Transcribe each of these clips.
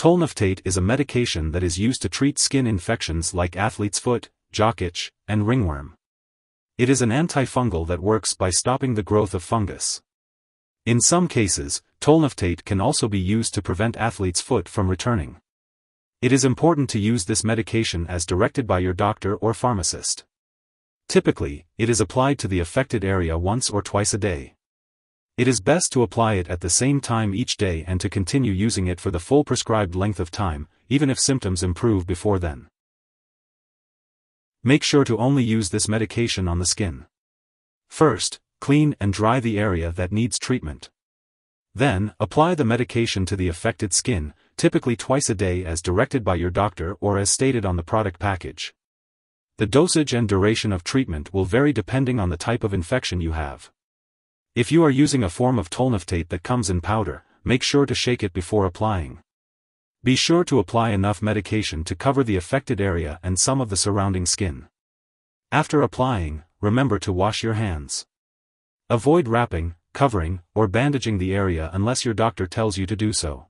Tolnaftate is a medication that is used to treat skin infections like athlete's foot, jock itch, and ringworm. It is an antifungal that works by stopping the growth of fungus. In some cases, Tolnaftate can also be used to prevent athlete's foot from returning. It is important to use this medication as directed by your doctor or pharmacist. Typically, it is applied to the affected area once or twice a day. It is best to apply it at the same time each day and to continue using it for the full prescribed length of time, even if symptoms improve before then. Make sure to only use this medication on the skin. First, clean and dry the area that needs treatment. Then, apply the medication to the affected skin, typically twice a day as directed by your doctor or as stated on the product package. The dosage and duration of treatment will vary depending on the type of infection you have. If you are using a form of Tolnaftate that comes in powder, make sure to shake it before applying. Be sure to apply enough medication to cover the affected area and some of the surrounding skin. After applying, remember to wash your hands. Avoid wrapping, covering, or bandaging the area unless your doctor tells you to do so.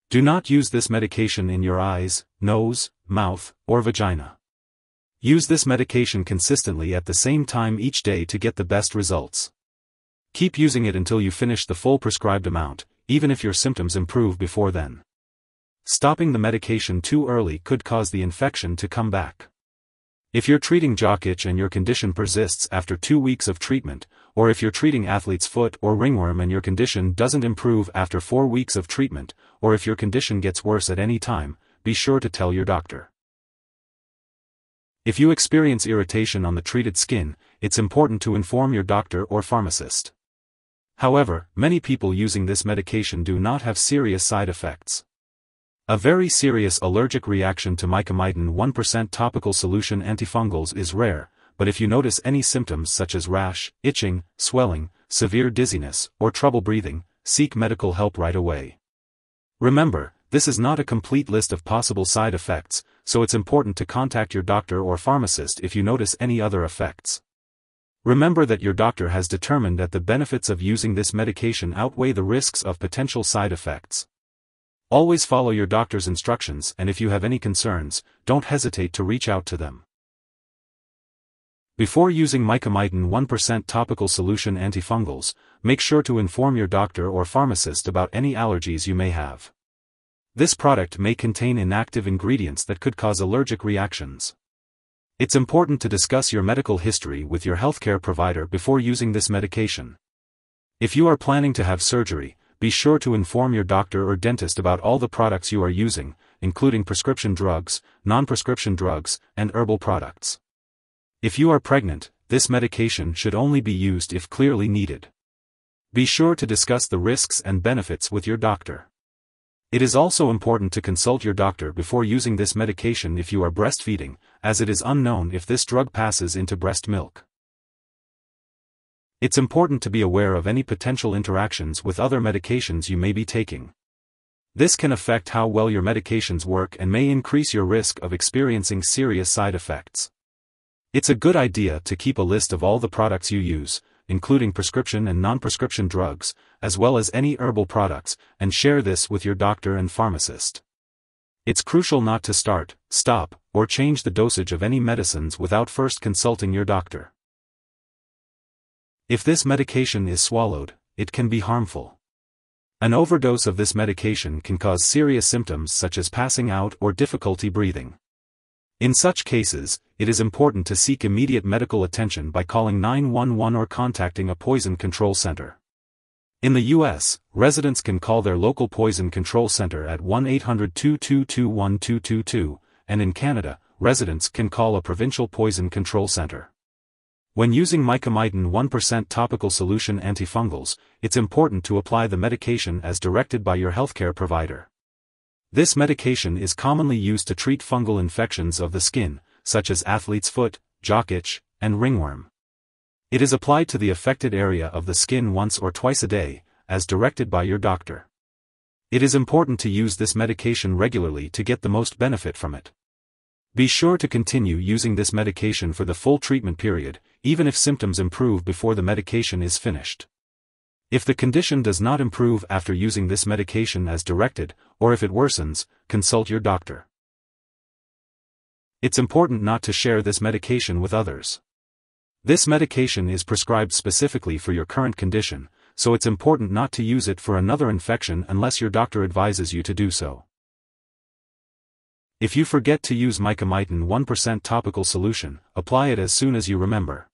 Do not use this medication in your eyes, nose, mouth, or vagina. Use this medication consistently at the same time each day to get the best results. Keep using it until you finish the full prescribed amount, even if your symptoms improve before then. Stopping the medication too early could cause the infection to come back. If you're treating jock itch and your condition persists after 2 weeks of treatment, or if you're treating athlete's foot or ringworm and your condition doesn't improve after 4 weeks of treatment, or if your condition gets worse at any time, be sure to tell your doctor. If you experience irritation on the treated skin, it's important to inform your doctor or pharmacist. However, many people using this medication do not have serious side effects. A very serious allergic reaction to Micomitin 1% topical solution antifungals is rare, but if you notice any symptoms such as rash, itching, swelling, severe dizziness, or trouble breathing, seek medical help right away. Remember, this is not a complete list of possible side effects, so it's important to contact your doctor or pharmacist if you notice any other effects. Remember that your doctor has determined that the benefits of using this medication outweigh the risks of potential side effects. Always follow your doctor's instructions, and if you have any concerns, don't hesitate to reach out to them. Before using Micomitin 1% topical solution antifungals, make sure to inform your doctor or pharmacist about any allergies you may have. This product may contain inactive ingredients that could cause allergic reactions. It's important to discuss your medical history with your healthcare provider before using this medication. If you are planning to have surgery, be sure to inform your doctor or dentist about all the products you are using, including prescription drugs, non-prescription drugs, and herbal products. If you are pregnant, this medication should only be used if clearly needed. Be sure to discuss the risks and benefits with your doctor. It is also important to consult your doctor before using this medication if you are breastfeeding, as it is unknown if this drug passes into breast milk. It's important to be aware of any potential interactions with other medications you may be taking. This can affect how well your medications work and may increase your risk of experiencing serious side effects. It's a good idea to keep a list of all the products you use, including prescription and non-prescription drugs, as well as any herbal products, and share this with your doctor and pharmacist. It's crucial not to start, stop, or change the dosage of any medicines without first consulting your doctor. If this medication is swallowed, it can be harmful. An overdose of this medication can cause serious symptoms such as passing out or difficulty breathing. In such cases, it is important to seek immediate medical attention by calling 911 or contacting a poison control center. In the U.S., residents can call their local poison control center at 1-800-222-1222, and in Canada, residents can call a provincial poison control center. When using Micomitin 1% topical solution antifungals, it's important to apply the medication as directed by your healthcare provider. This medication is commonly used to treat fungal infections of the skin, such as athlete's foot, jock itch, and ringworm. It is applied to the affected area of the skin once or twice a day, as directed by your doctor. It is important to use this medication regularly to get the most benefit from it. Be sure to continue using this medication for the full treatment period, even if symptoms improve before the medication is finished. If the condition does not improve after using this medication as directed, or if it worsens, consult your doctor. It's important not to share this medication with others. This medication is prescribed specifically for your current condition, so it's important not to use it for another infection unless your doctor advises you to do so. If you forget to use Micomitin 1% topical solution, apply it as soon as you remember.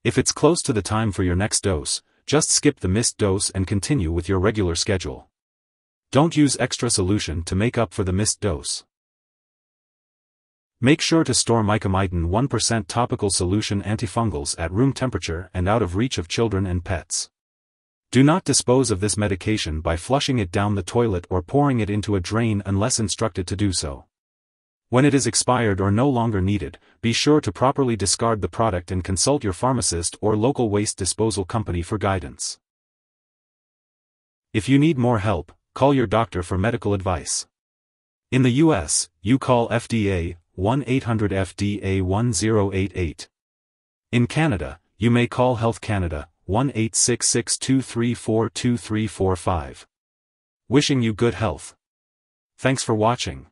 If it's close to the time for your next dose, just skip the missed dose and continue with your regular schedule. Don't use extra solution to make up for the missed dose. Make sure to store Micomitin 1% topical solution antifungals at room temperature and out of reach of children and pets. Do not dispose of this medication by flushing it down the toilet or pouring it into a drain unless instructed to do so. When it is expired or no longer needed, be sure to properly discard the product and consult your pharmacist or local waste disposal company for guidance. If you need more help, call your doctor for medical advice. In the US, you call FDA 1-800-FDA-1088. In Canada, you may call Health Canada 1-866-234-2345. Wishing you good health. Thanks for watching.